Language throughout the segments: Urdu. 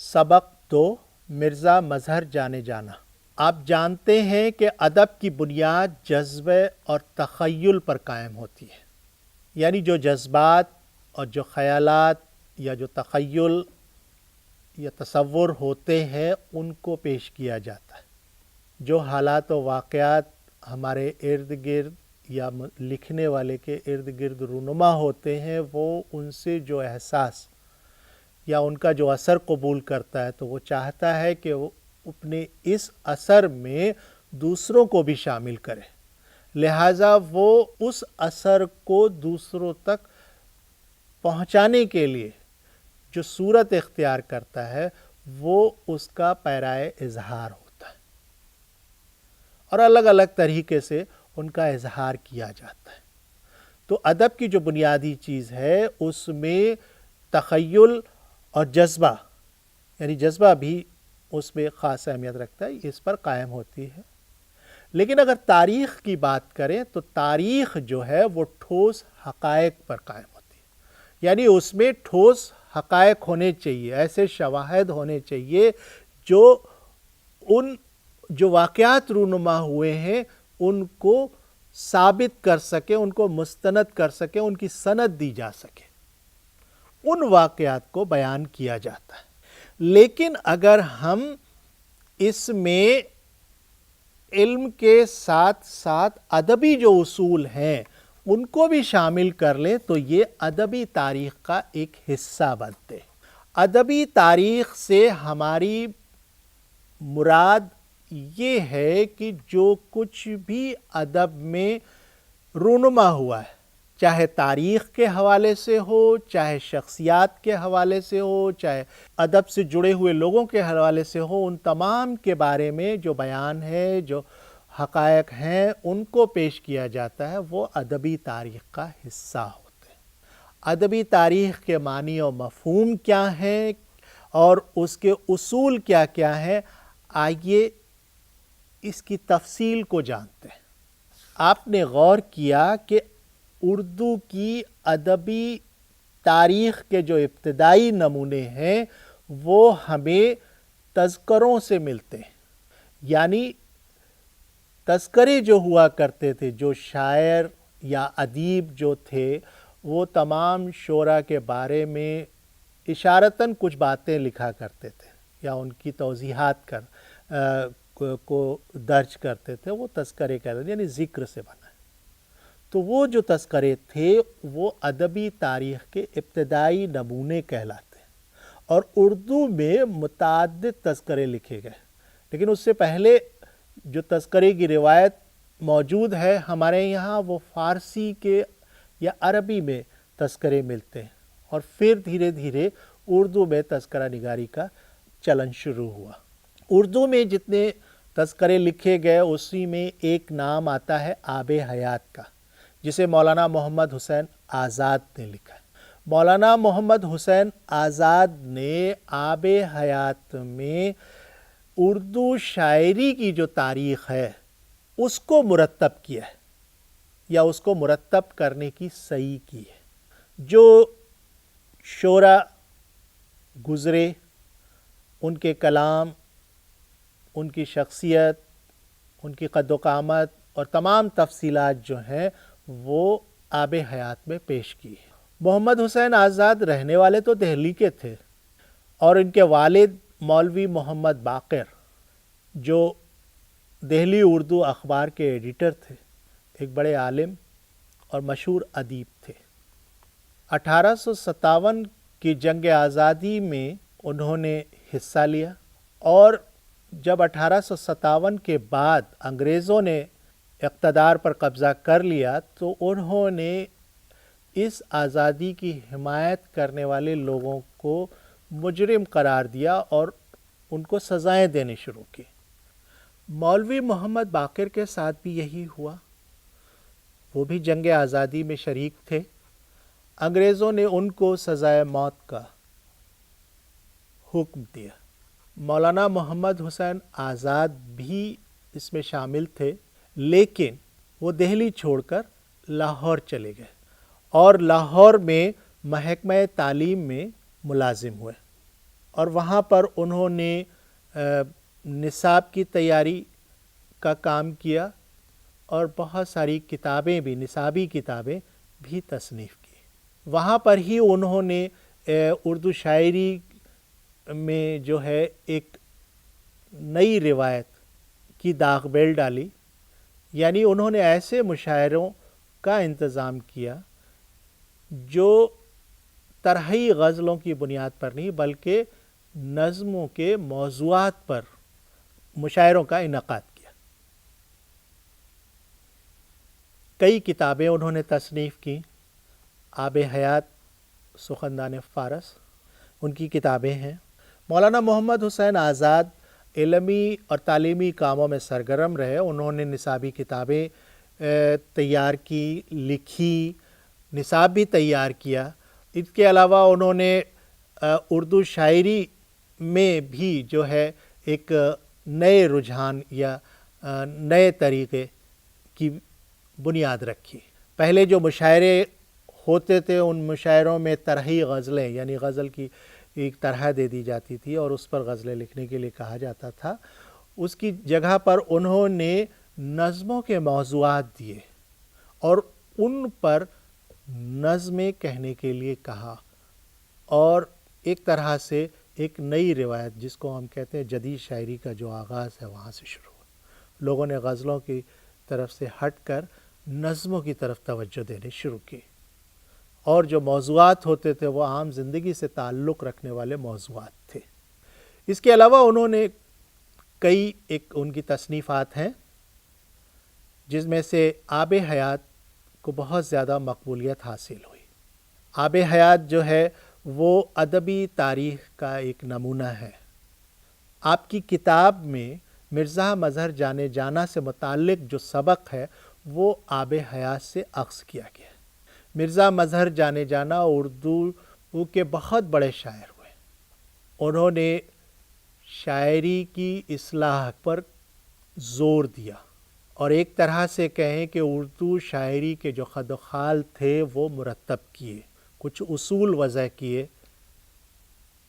سبق 2 مرزا مظہر جانے جانا۔ آپ جانتے ہیں کہ ادب کی بنیاد جذبے اور تخیل پر قائم ہوتی ہے، یعنی جو جذبات اور جو خیالات یا جو تخیل یا تصور ہوتے ہیں ان کو پیش کیا جاتا ہے۔ جو حالات و واقعات ہمارے ارد گرد یا لکھنے والے کے ارد گرد رونما ہوتے ہیں، وہ ان سے جو احساس یا ان کا جو اثر قبول کرتا ہے تو وہ چاہتا ہے کہ وہ اپنے اس اثر میں دوسروں کو بھی شامل کرے، لہٰذا وہ اس اثر کو دوسروں تک پہنچانے کے لیے جو صورت اختیار کرتا ہے وہ اس کا پیرائے اظہار ہوتا ہے، اور الگ الگ طریقے سے ان کا اظہار کیا جاتا ہے۔ تو ادب کی جو بنیادی چیز ہے اس میں تخیل اور جذبہ، یعنی جذبہ بھی اس میں خاص اہمیت رکھتا ہے، اس پر قائم ہوتی ہے۔ لیکن اگر تاریخ کی بات کریں تو تاریخ جو ہے وہ ٹھوس حقائق پر قائم ہوتی ہے، یعنی اس میں ٹھوس حقائق ہونے چاہیے، ایسے شواہد ہونے چاہیے جو ان جو واقعات رونما ہوئے ہیں ان کو ثابت کر سکے، ان کو مستند کر سکے، ان کی سند دی جا سکے، ان واقعات کو بیان کیا جاتا ہے۔ لیکن اگر ہم اس میں علم کے ساتھ ساتھ ادبی جو اصول ہیں ان کو بھی شامل کر لیں تو یہ ادبی تاریخ کا ایک حصہ بنتے ہیں۔ ادبی تاریخ سے ہماری مراد یہ ہے کہ جو کچھ بھی ادب میں رونما ہوا ہے، چاہے تاریخ کے حوالے سے ہو، چاہے شخصیات کے حوالے سے ہو، چاہے ادب سے جڑے ہوئے لوگوں کے حوالے سے ہو، ان تمام کے بارے میں جو بیان ہے، جو حقائق ہیں ان کو پیش کیا جاتا ہے، وہ ادبی تاریخ کا حصہ ہوتے ہیں۔ ادبی تاریخ کے معنی و مفہوم کیا ہیں اور اس کے اصول کیا کیا ہیں، آئیے اس کی تفصیل کو جانتے ہیں۔ آپ نے غور کیا کہ اردو کی ادبی تاریخ کے جو ابتدائی نمونے ہیں وہ ہمیں تذکروں سے ملتے ہیں، یعنی تذکرے جو ہوا کرتے تھے، جو شاعر یا ادیب جو تھے وہ تمام شعراء کے بارے میں اشارتاً کچھ باتیں لکھا کرتے تھے یا ان کی توضیحات کو درج کرتے تھے، وہ تذکرے کہتے تھے، یعنی ذکر سے بنا ہے۔ تو وہ جو تذکرے تھے وہ ادبی تاریخ کے ابتدائی نمونے کہلاتے ہیں، اور اردو میں متعدد تذکرے لکھے گئے، لیکن اس سے پہلے جو تذکرے کی روایت موجود ہے ہمارے یہاں وہ فارسی کے یا عربی میں تذکرے ملتے ہیں، اور پھر دھیرے دھیرے اردو میں تذکرہ نگاری کا چلن شروع ہوا۔ اردو میں جتنے تذکرے لکھے گئے اسی میں ایک نام آتا ہے آب حیات کا، جسے مولانا محمد حسین آزاد نے لکھا ہے۔ مولانا محمد حسین آزاد نے آب حیات میں اردو شاعری کی جو تاریخ ہے اس کو مرتب کیا ہے، یا اس کو مرتب کرنے کی صحیح کی ہے۔ جو شعراء گزرے، ان کے کلام، ان کی شخصیت، ان کی قد و قامت اور تمام تفصیلات جو ہیں وہ آب حیات میں پیش کی ہے۔ محمد حسین آزاد رہنے والے تو دہلی کے تھے، اور ان کے والد مولوی محمد باقر جو دہلی اردو اخبار کے ایڈیٹر تھے، ایک بڑے عالم اور مشہور ادیب تھے۔ 1857 کی جنگ آزادی میں انہوں نے حصہ لیا، اور جب 1857 کے بعد انگریزوں نے اقتدار پر قبضہ کر لیا تو انہوں نے اس آزادی کی حمایت کرنے والے لوگوں کو مجرم قرار دیا اور ان کو سزائیں دینے شروع کی۔ مولوی محمد باقر کے ساتھ بھی یہی ہوا، وہ بھی جنگ آزادی میں شریک تھے۔ انگریزوں نے ان کو سزائے موت کا حکم دیا۔ مولانا محمد حسین آزاد بھی اس میں شامل تھے، لیکن وہ دہلی چھوڑ کر لاہور چلے گئے اور لاہور میں محکمہ تعلیم میں ملازم ہوئے۔ اور وہاں پر انہوں نے نصاب کی تیاری کا کام کیا اور بہت ساری کتابیں بھی، نصابی کتابیں بھی تصنیف کی۔ وہاں پر ہی انہوں نے اردو شاعری میں جو ہے ایک نئی روایت کی داغ بیل ڈالی، یعنی انہوں نے ایسے مشاعروں کا انتظام کیا جو طرحی غزلوں کی بنیاد پر نہیں بلکہ نظموں کے موضوعات پر مشاعروں کا انعقاد کیا۔ کئی کتابیں انہوں نے تصنیف کی۔ آب حیات سخندان فارس ان کی کتابیں ہیں۔ مولانا محمد حسین آزاد علمی اور تعلیمی کاموں میں سرگرم رہے۔ انہوں نے نصابی کتابیں تیار کی، لکھی، نصاب بھی تیار کیا۔ اس کے علاوہ انہوں نے اردو شاعری میں بھی جو ہے ایک نئے رجحان یا نئے طریقے کی بنیاد رکھی۔ پہلے جو مشاعرے ہوتے تھے ان مشاعروں میں طرحی غزلیں، یعنی غزل کی ایک طرح دے دی جاتی تھی اور اس پر غزلیں لکھنے کے لیے کہا جاتا تھا۔ اس کی جگہ پر انہوں نے نظموں کے موضوعات دیے اور ان پر نظمیں کہنے کے لیے کہا، اور ایک طرح سے ایک نئی روایت جس کو ہم کہتے ہیں جدید شاعری کا جو آغاز ہے وہاں سے شروع ہوا۔ لوگوں نے غزلوں کی طرف سے ہٹ کر نظموں کی طرف توجہ دینے شروع کی، اور جو موضوعات ہوتے تھے وہ عام زندگی سے تعلق رکھنے والے موضوعات تھے۔ اس کے علاوہ انہوں نے کئی ان کی تصنیفات ہیں جس میں سے آب حیات کو بہت زیادہ مقبولیت حاصل ہوئی۔ آب حیات جو ہے وہ ادبی تاریخ کا ایک نمونہ ہے۔ آپ کی کتاب میں مرزا مظہر جانے جانا سے متعلق جو سبق ہے وہ آب حیات سے اخذ کیا گیا ہے۔ مرزا مظہر جانے جانا اردو کے بہت بڑے شاعر ہوئے۔ انہوں نے شاعری کی اصلاح پر زور دیا، اور ایک طرح سے کہیں کہ اردو شاعری کے جو خد و خال تھے وہ مرتب کیے، کچھ اصول وضع کیے،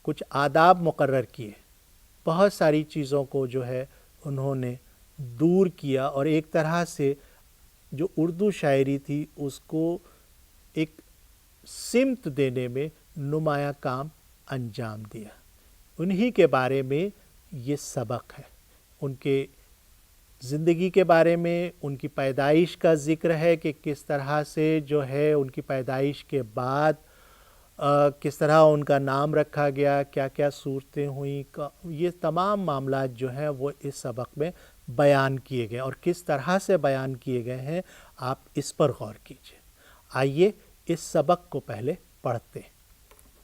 کچھ آداب مقرر کیے، بہت ساری چیزوں کو جو ہے انہوں نے دور کیا، اور ایک طرح سے جو اردو شاعری تھی اس کو ایک سمت دینے میں نمایاں کام انجام دیا۔ انہی کے بارے میں یہ سبق ہے۔ ان کے زندگی کے بارے میں ان کی پیدائش کا ذکر ہے کہ کس طرح سے جو ہے ان کی پیدائش کے بعد کس طرح ان کا نام رکھا گیا، کیا کیا صورتیں ہوئیں، یہ تمام معاملات جو ہیں وہ اس سبق میں بیان کیے گئے، اور کس طرح سے بیان کیے گئے ہیں آپ اس پر غور کیجئے۔ آئیے اس سبق کو پہلے پڑھتے ہیں۔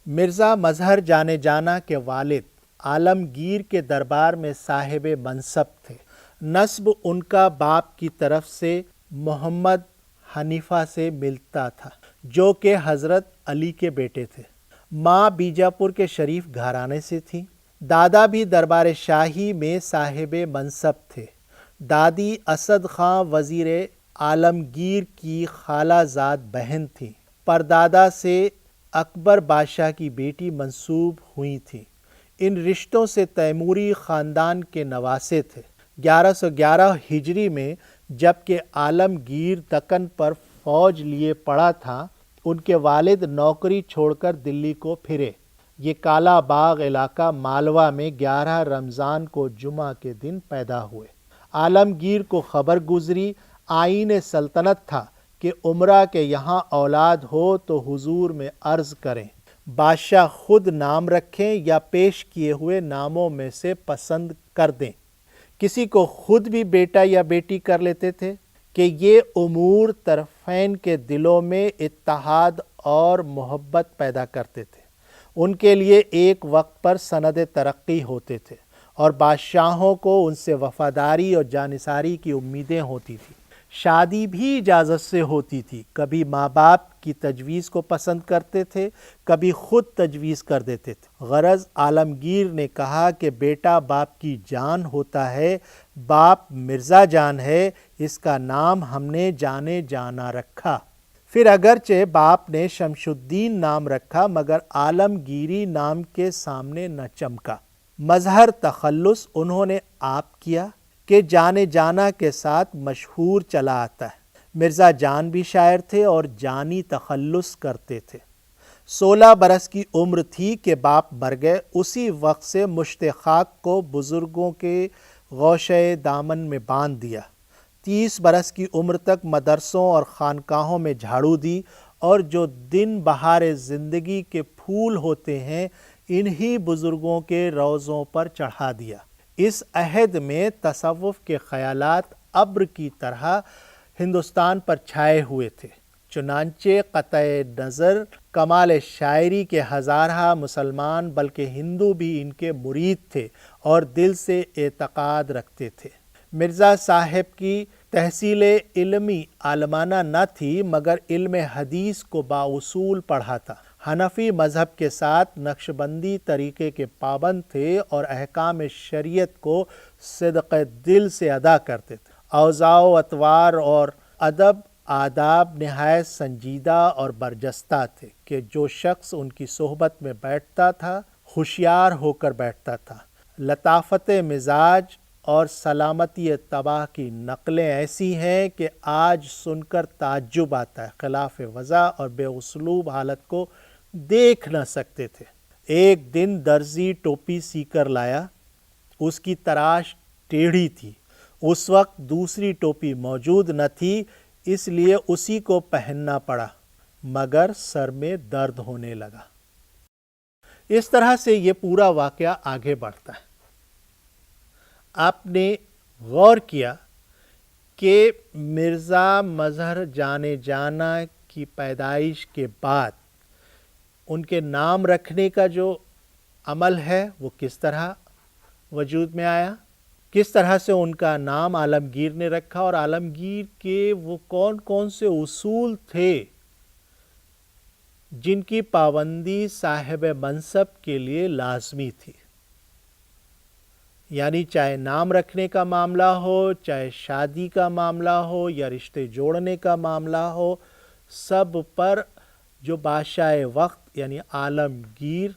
مرزا مظہر جانے جانا کے والد عالمگیر کے دربار میں صاحب منصب تھے۔ نسب ان کا باپ کی طرف سے محمد حنیفہ سے ملتا تھا جو کہ حضرت علی کے بیٹے تھے۔ ماں بیجاپور کے شریف گھرانے سے تھی۔ دادا بھی دربار شاہی میں صاحب منصب تھے۔ دادی اسد خاں وزیر عالمگیر کی خالہ زاد بہن تھیں۔ پردادا سے اکبر بادشاہ کی بیٹی منسوب ہوئی تھیں۔ ان رشتوں سے تیموری خاندان کے نواسے تھے۔ 1111 ہجری میں جبکہ عالمگیر دکن پر فوج لیے پڑا تھا، ان کے والد نوکری چھوڑ کر دلی کو پھرے۔ یہ کالا باغ علاقہ مالوہ میں 11 رمضان کو جمعہ کے دن پیدا ہوئے۔ عالمگیر کو خبر گزری، آئین سلطنت تھا کہ امرا کے یہاں اولاد ہو تو حضور میں عرض کریں، بادشاہ خود نام رکھیں یا پیش کیے ہوئے ناموں میں سے پسند کر دیں۔ کسی کو خود بھی بیٹا یا بیٹی کر لیتے تھے کہ یہ امور طرفین کے دلوں میں اتحاد اور محبت پیدا کرتے تھے۔ ان کے لیے ایک وقت پر سند ترقی ہوتے تھے اور بادشاہوں کو ان سے وفاداری اور جانثاری کی امیدیں ہوتی تھیں۔ شادی بھی اجازت سے ہوتی تھی۔ کبھی ماں باپ کی تجویز کو پسند کرتے تھے، کبھی خود تجویز کر دیتے تھے۔ غرض عالمگیر نے کہا کہ بیٹا باپ کی جان ہوتا ہے، باپ مرزا جان ہے، اس کا نام ہم نے جانے جانا رکھا۔ پھر اگرچہ باپ نے شمش الدین نام رکھا مگر عالمگیری نام کے سامنے نہ چمکا۔ مظہر تخلص انہوں نے آپ کیا کہ جانے جانا کے ساتھ مشہور چلا آتا ہے۔ مرزا جان بھی شاعر تھے اور جانی تخلص کرتے تھے۔ 16 برس کی عمر تھی کہ باپ مر گئے۔ اسی وقت سے مشت خاک کو بزرگوں کے گوشۂ دامن میں باندھ دیا۔ 30 برس کی عمر تک مدرسوں اور خانقاہوں میں جھاڑو دی اور جو دن بہار زندگی کے پھول ہوتے ہیں انہی بزرگوں کے روضوں پر چڑھا دیا۔ اس عہد میں تصوف کے خیالات ابر کی طرح ہندوستان پر چھائے ہوئے تھے، چنانچہ قطع نظر کمال شاعری کے ہزارہ مسلمان بلکہ ہندو بھی ان کے مرید تھے اور دل سے اعتقاد رکھتے تھے۔ مرزا صاحب کی تحصیل علمی عالمانہ نہ تھی مگر علم حدیث کو بااصول پڑھا تھا۔ حنفی مذہب کے ساتھ نقشبندی طریقے کے پابند تھے اور احکام شریعت کو صدق دل سے ادا کرتے تھے۔ اوضاع و اطوار اور ادب آداب نہایت سنجیدہ اور برجستہ تھے کہ جو شخص ان کی صحبت میں بیٹھتا تھا ہوشیار ہو کر بیٹھتا تھا۔ لطافت مزاج اور سلامتی طبع کی نقلیں ایسی ہیں کہ آج سن کر تعجب آتا ہے، خلاف وضع اور بے اسلوب حالت کو دیکھ نہ سکتے تھے۔ ایک دن درزی ٹوپی سی کر لایا، اس کی تراش ٹیڑھی تھی۔ اس وقت دوسری ٹوپی موجود نہ تھی اس لیے اسی کو پہننا پڑا مگر سر میں درد ہونے لگا۔ اس طرح سے یہ پورا واقعہ آگے بڑھتا ہے۔ آپ نے غور کیا کہ مرزا مظہر جانے جانا کی پیدائش کے بعد ان کے نام رکھنے کا جو عمل ہے وہ کس طرح وجود میں آیا، کس طرح سے ان کا نام عالمگیر نے رکھا اور عالمگیر کے وہ کون کون سے اصول تھے جن کی پابندی صاحب منصب کے لیے لازمی تھی۔ یعنی چاہے نام رکھنے کا معاملہ ہو، چاہے شادی کا معاملہ ہو یا رشتے جوڑنے کا معاملہ ہو، سب پر جو بادشاہ وقت یعنی عالمگیر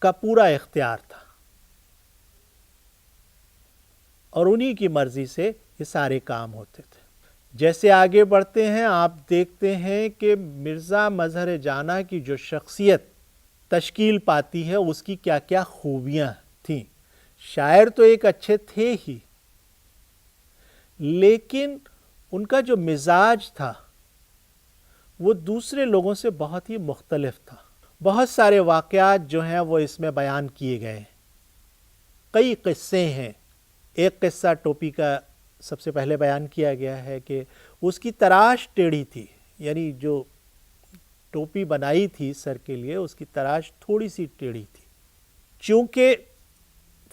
کا پورا اختیار تھا اور انہی کی مرضی سے یہ سارے کام ہوتے تھے۔ جیسے آگے بڑھتے ہیں آپ دیکھتے ہیں کہ مرزا مظہر جانا کی جو شخصیت تشکیل پاتی ہے اس کی کیا کیا خوبیاں تھیں۔ شاعر تو ایک اچھے تھے ہی لیکن ان کا جو مزاج تھا وہ دوسرے لوگوں سے بہت ہی مختلف تھا۔ بہت سارے واقعات جو ہیں وہ اس میں بیان کیے گئے ہیں، کئی قصے ہیں۔ ایک قصہ ٹوپی کا سب سے پہلے بیان کیا گیا ہے کہ اس کی تراش ٹیڑھی تھی، یعنی جو ٹوپی بنائی تھی سر کے لیے اس کی تراش تھوڑی سی ٹیڑھی تھی۔ چونکہ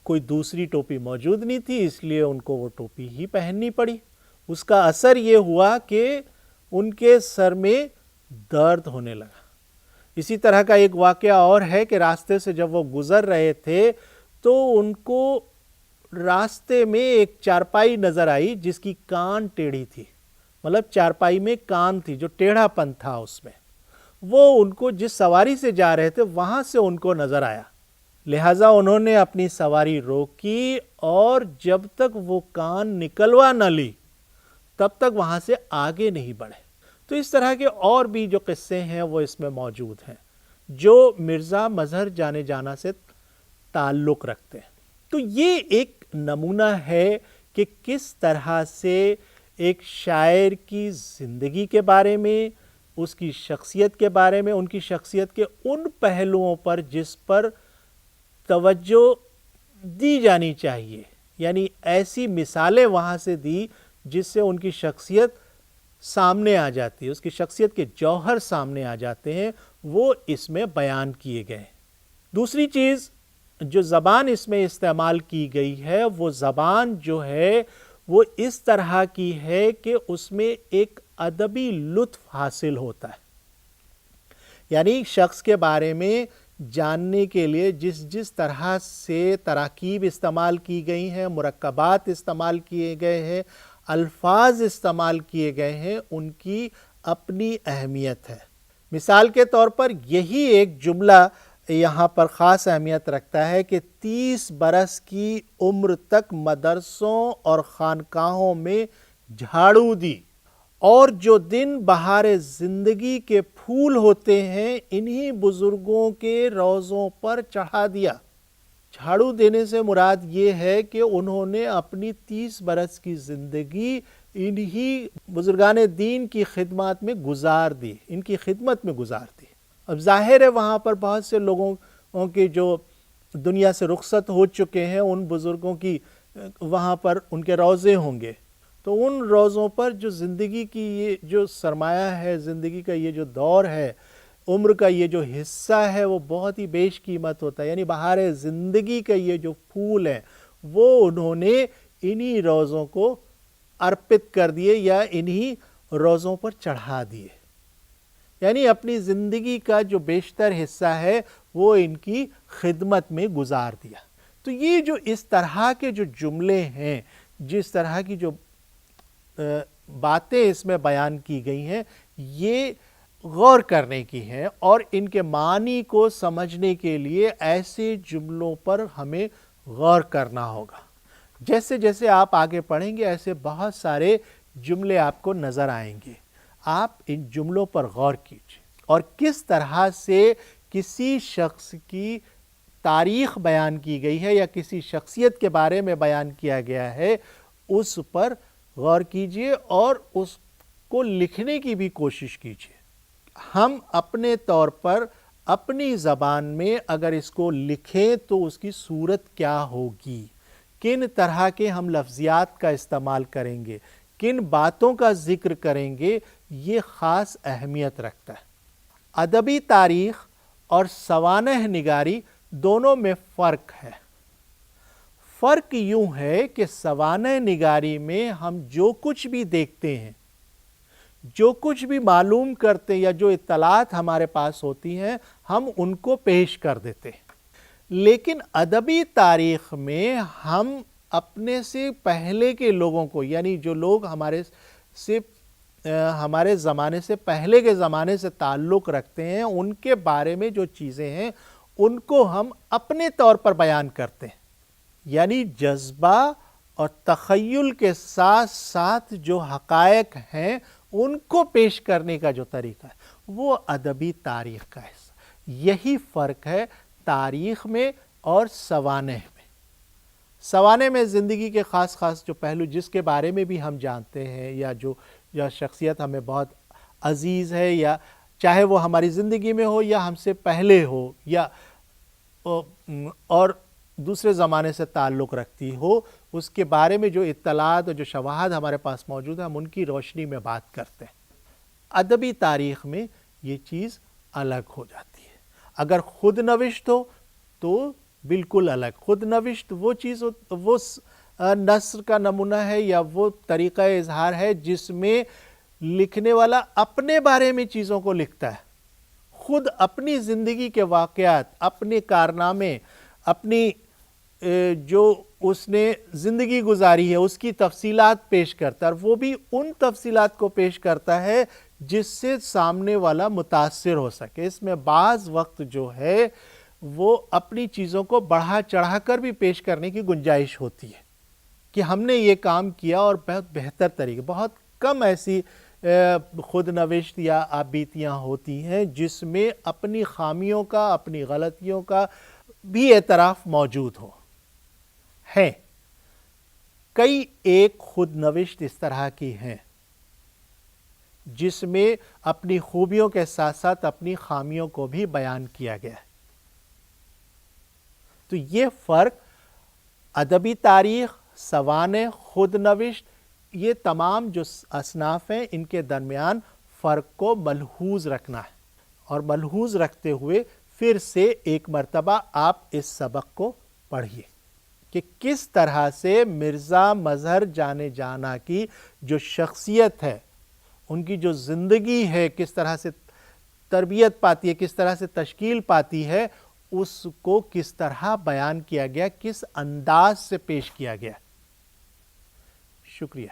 کوئی دوسری ٹوپی موجود نہیں تھی اس لیے ان کو وہ ٹوپی ہی پہننی پڑی۔ اس کا اثر یہ ہوا کہ ان کے سر میں درد ہونے لگا۔ اسی طرح کا ایک واقعہ اور ہے کہ راستے سے جب وہ گزر رہے تھے تو ان کو راستے میں ایک چارپائی نظر آئی جس کی کان ٹیڑھی تھی، مطلب چارپائی میں کان تھی جو ٹیڑھا پن تھا اس میں، وہ ان کو جس سواری سے جا رہے تھے وہاں سے ان کو نظر آیا، لہٰذا انہوں نے اپنی سواری روکی اور جب تک وہ کان نکلوا نہ لی تب تک وہاں سے آگے نہیں بڑھے۔ تو اس طرح کے اور بھی جو قصے ہیں وہ اس میں موجود ہیں جو مرزا مظہر جانے جانا سے تعلق رکھتے ہیں۔ تو یہ ایک نمونہ ہے کہ کس طرح سے ایک شاعر کی زندگی کے بارے میں، اس کی شخصیت کے بارے میں، ان کی شخصیت کے ان پہلوؤں پر جس پر توجہ دی جانی چاہیے، یعنی ایسی مثالیں وہاں سے دی جس سے ان کی شخصیت سامنے آ جاتی ہے، اس کی شخصیت کے جوہر سامنے آ جاتے ہیں، وہ اس میں بیان کیے گئے۔ دوسری چیز جو زبان اس میں استعمال کی گئی ہے وہ زبان جو ہے وہ اس طرح کی ہے کہ اس میں ایک ادبی لطف حاصل ہوتا ہے، یعنی شخص کے بارے میں جاننے کے لیے جس طرح سے تراکیب استعمال کی گئی ہیں، مرکبات استعمال کیے گئے ہیں، الفاظ استعمال کیے گئے ہیں، ان کی اپنی اہمیت ہے۔ مثال کے طور پر یہی ایک جملہ یہاں پر خاص اہمیت رکھتا ہے کہ 30 برس کی عمر تک مدرسوں اور خانقاہوں میں جھاڑو دی، اور جو دن بہار زندگی کے پھول ہوتے ہیں انہی بزرگوں کے روضوں پر چڑھا دیا۔ جھاڑو دینے سے مراد یہ ہے کہ انہوں نے اپنی 30 برس کی زندگی انہی بزرگان دین کی خدمات میں گزار دی، ان کی خدمت میں گزار دی۔ اب ظاہر ہے وہاں پر بہت سے لوگوں کے جو دنیا سے رخصت ہو چکے ہیں، ان بزرگوں کی وہاں پر ان کے روضے ہوں گے، تو ان روضوں پر جو زندگی کی یہ جو سرمایہ ہے، زندگی کا یہ جو دور ہے، عمر کا یہ جو حصہ ہے، وہ بہت ہی بیش قیمت ہوتا ہے۔ یعنی بہار زندگی کا یہ جو پھول ہے وہ انہوں نے انہی روضوں کو ارپت کر دیے یا انہی روضوں پر چڑھا دیے، یعنی اپنی زندگی کا جو بیشتر حصہ ہے وہ ان کی خدمت میں گزار دیا۔ تو یہ جو اس طرح کے جو جملے ہیں، جس طرح کی جو باتیں اس میں بیان کی گئی ہیں، یہ غور کرنے کی ہیں، اور ان کے معنی کو سمجھنے کے لیے ایسے جملوں پر ہمیں غور کرنا ہوگا۔ جیسے جیسے آپ آگے پڑھیں گے ایسے بہت سارے جملے آپ کو نظر آئیں گے۔ آپ ان جملوں پر غور کیجیے اور کس طرح سے کسی شخص کی تاریخ بیان کی گئی ہے یا کسی شخصیت کے بارے میں بیان کیا گیا ہے، اس پر غور کیجیے اور اس کو لکھنے کی بھی کوشش کیجیے۔ ہم اپنے طور پر اپنی زبان میں اگر اس کو لکھیں تو اس کی صورت کیا ہوگی، کن طرح کے ہم لفظیات کا استعمال کریں گے، کن باتوں کا ذکر کریں گے، یہ خاص اہمیت رکھتا ہے۔ ادبی تاریخ اور سوانح نگاری دونوں میں فرق ہے۔ فرق یوں ہے کہ سوانح نگاری میں ہم جو کچھ بھی دیکھتے ہیں، جو کچھ بھی معلوم کرتے ہیں یا جو اطلاعات ہمارے پاس ہوتی ہیں، ہم ان کو پیش کر دیتے ہیں۔ لیکن ادبی تاریخ میں ہم اپنے سے پہلے کے لوگوں کو، یعنی جو لوگ ہمارے زمانے سے پہلے کے زمانے سے تعلق رکھتے ہیں، ان کے بارے میں جو چیزیں ہیں ان کو ہم اپنے طور پر بیان کرتے ہیں۔ یعنی جذبہ اور تخیل کے ساتھ ساتھ جو حقائق ہیں ان کو پیش کرنے کا جو طریقہ ہے وہ ادبی تاریخ کا حصہ۔ یہی فرق ہے تاریخ میں اور سوانح میں۔ سوانح میں زندگی کے خاص جو پہلو جس کے بارے میں بھی ہم جانتے ہیں، یا شخصیت ہمیں بہت عزیز ہے، یا چاہے وہ ہماری زندگی میں ہو یا ہم سے پہلے ہو یا اور دوسرے زمانے سے تعلق رکھتی ہو، اس کے بارے میں جو اطلاعات اور جو شواہد ہمارے پاس موجود ہیں ہم ان کی روشنی میں بات کرتے ہیں۔ ادبی تاریخ میں یہ چیز الگ ہو جاتی ہے۔ اگر خود نوشت ہو تو بالکل الگ۔ خود نوشت وہ چیز، وہ نثر کا نمونہ ہے یا وہ طریقہ اظہار ہے جس میں لکھنے والا اپنے بارے میں چیزوں کو لکھتا ہے، خود اپنی زندگی کے واقعات، اپنے کارنامے، اپنی جو اس نے زندگی گزاری ہے اس کی تفصیلات پیش کرتا ہے، اور وہ بھی ان تفصیلات کو پیش کرتا ہے جس سے سامنے والا متاثر ہو سکے۔ اس میں بعض وقت جو ہے وہ اپنی چیزوں کو بڑھا چڑھا کر بھی پیش کرنے کی گنجائش ہوتی ہے کہ ہم نے یہ کام کیا اور بہت بہتر طریقے۔ بہت کم ایسی خود نوشت یا آبیتیاں ہوتی ہیں جس میں اپنی خامیوں کا، اپنی غلطیوں کا بھی اعتراف موجود ہو۔ ہیں کئی ایک خود نوشت اس طرح کی ہیں جس میں اپنی خوبیوں کے ساتھ ساتھ اپنی خامیوں کو بھی بیان کیا گیا ہے۔ تو یہ فرق ادبی تاریخ، سوانح، خود نوشت، یہ تمام جو اصناف ہیں ان کے درمیان فرق کو ملحوظ رکھنا ہے، اور ملحوظ رکھتے ہوئے پھر سے ایک مرتبہ آپ اس سبق کو پڑھیے کہ کس طرح سے مرزا مظہر جانے جانا کی جو شخصیت ہے، ان کی جو زندگی ہے، کس طرح سے تربیت پاتی ہے، کس طرح سے تشکیل پاتی ہے، اس کو کس طرح بیان کیا گیا، کس انداز سے پیش کیا گیا۔ شکریہ۔